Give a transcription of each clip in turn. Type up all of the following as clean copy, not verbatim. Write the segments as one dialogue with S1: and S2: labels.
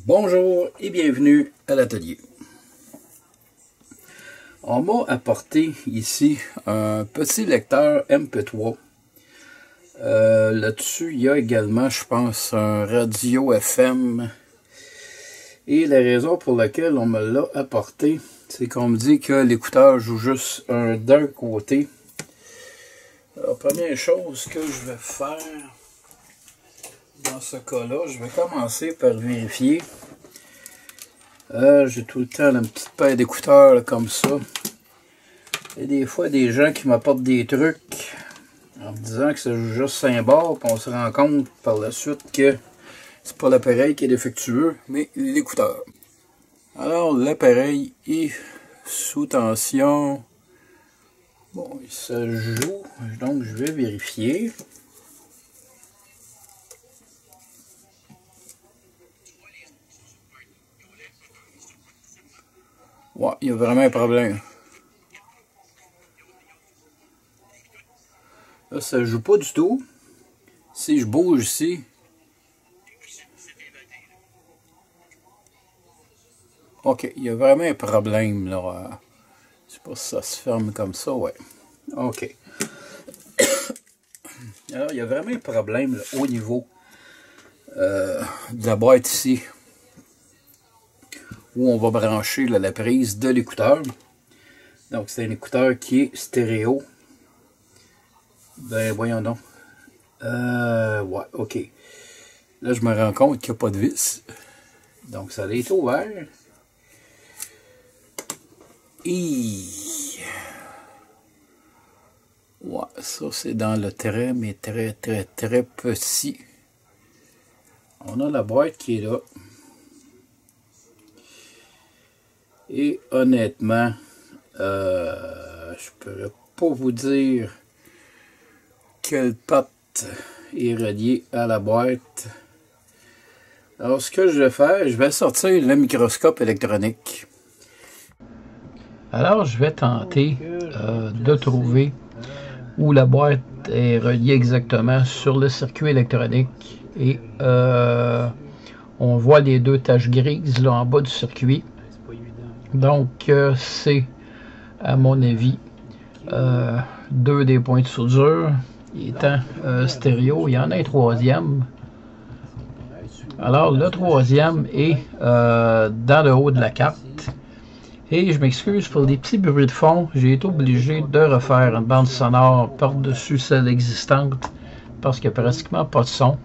S1: Bonjour et bienvenue à l'atelier. On m'a apporté ici un petit lecteur MP3. Là-dessus, il y a également, je pense, un radio FM. Et la raison pour laquelle on me l'a apporté, c'est qu'on me dit que l'écouteur joue juste d'un côté. Alors, première chose que je vais faire dans ce cas-là, je vais commencer par vérifier. J'ai tout le temps une petite paire d'écouteurs comme ça. Et des fois, des gens qui m'apportent des trucs en me disant que ça joue juste 5 bars, puis on se rend compte par la suite que c'est pas l'appareil qui est défectueux, mais l'écouteur. Alors, l'appareil est sous tension. Bon, ça joue, donc je vais vérifier. Ouais, il y a vraiment un problème. Là, ça joue pas du tout. Si je bouge ici, ok, il y a vraiment un problème là. Je sais pas si ça se ferme comme ça, ouais. Ok. Alors, il y a vraiment un problème là, au niveau de la boîte ici, où on va brancher là, la prise de l'écouteur. Donc, c'est un écouteur qui est stéréo. Ben, voyons donc. Ouais, ok. Là, je me rends compte qu'il n'y a pas de vis. Donc, ça a été ouvert. Et... ouais, ça, c'est dans le très, mais très petit. On a la boîte qui est là. Et honnêtement, je pourrais pas vous dire quelle patte est reliée à la boîte. Alors, ce que je vais faire, je vais sortir le microscope électronique. Alors, je vais tenter de trouver où la boîte est reliée exactement sur le circuit électronique. Et on voit les deux taches grises là en bas du circuit. Donc, c'est, à mon avis, deux des points de soudure. Étant stéréo, il y en a un troisième. Alors, le troisième est dans le haut de la carte. Et je m'excuse pour les petits bruits de fond. J'ai été obligé de refaire une bande sonore par-dessus celle existante parce qu'il n'y a pratiquement pas de son,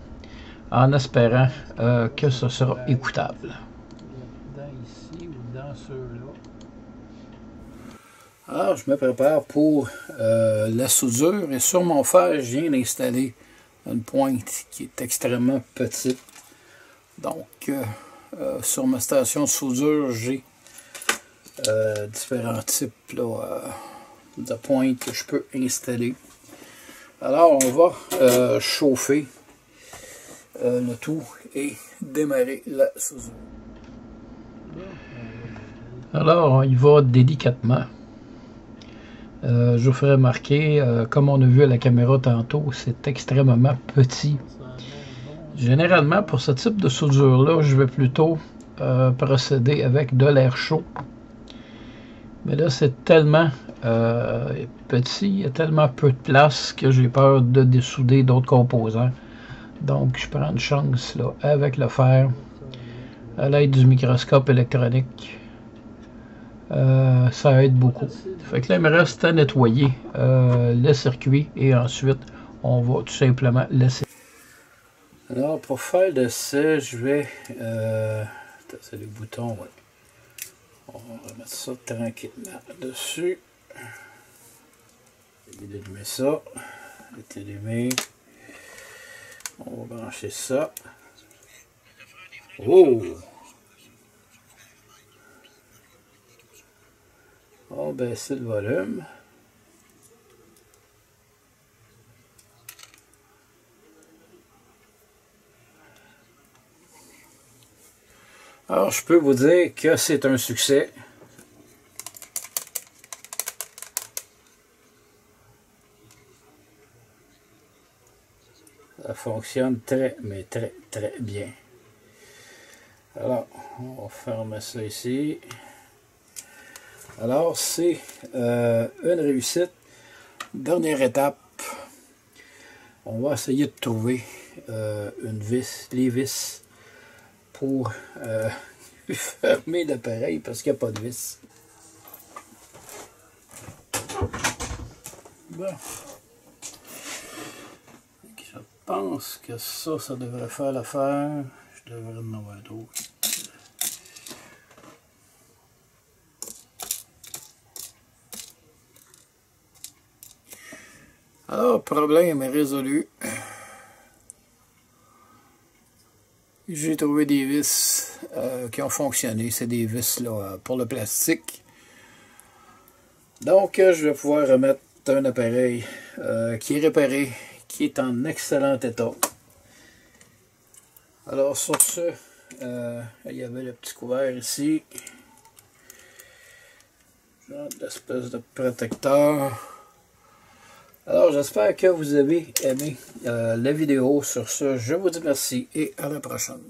S1: en espérant que ce sera écoutable. Alors, je me prépare pour la soudure et sur mon fer, je viens d'installer une pointe qui est extrêmement petite. Donc, sur ma station de soudure, j'ai différents types là, de pointes que je peux installer. Alors, on va chauffer le tout et démarrer la soudure. Alors, on y va délicatement. Je vous ferai remarquer, comme on a vu à la caméra tantôt, c'est extrêmement petit. Généralement, pour ce type de soudure-là, je vais plutôt procéder avec de l'air chaud. Mais là, c'est tellement petit, il y a tellement peu de place que j'ai peur de dessouder d'autres composants. Donc, je prends une chance là, avec le fer, à l'aide du microscope électronique. Ça aide beaucoup. Fait que là, il me reste à nettoyer le circuit et ensuite, on va tout simplement laisser. Alors, pour faire l'essai, je vais... c'est les boutons, ouais. On va mettre ça tranquillement dessus. Je vais allumer ça. C'est allumé. On va brancher ça. Oh! On va baisser le volume. Alors, je peux vous dire que c'est un succès. Ça fonctionne très, mais très, très bien. Alors, on va fermer ça ici. Alors, c'est une réussite. Dernière étape. On va essayer de trouver les vis pour fermer l'appareil parce qu'il n'y a pas de vis. Bon. Je pense que ça devrait faire l'affaire. Je devrais en avoir d'autres. Alors, le problème est résolu. J'ai trouvé des vis qui ont fonctionné. C'est des vis là, pour le plastique. Donc, je vais pouvoir remettre un appareil qui est réparé, qui est en excellent état. Alors, sur ce, il y avait le petit couvert ici. Genre d'espèce de protecteur. Alors, j'espère que vous avez aimé la vidéo. Sur ce, je vous dis merci et à la prochaine.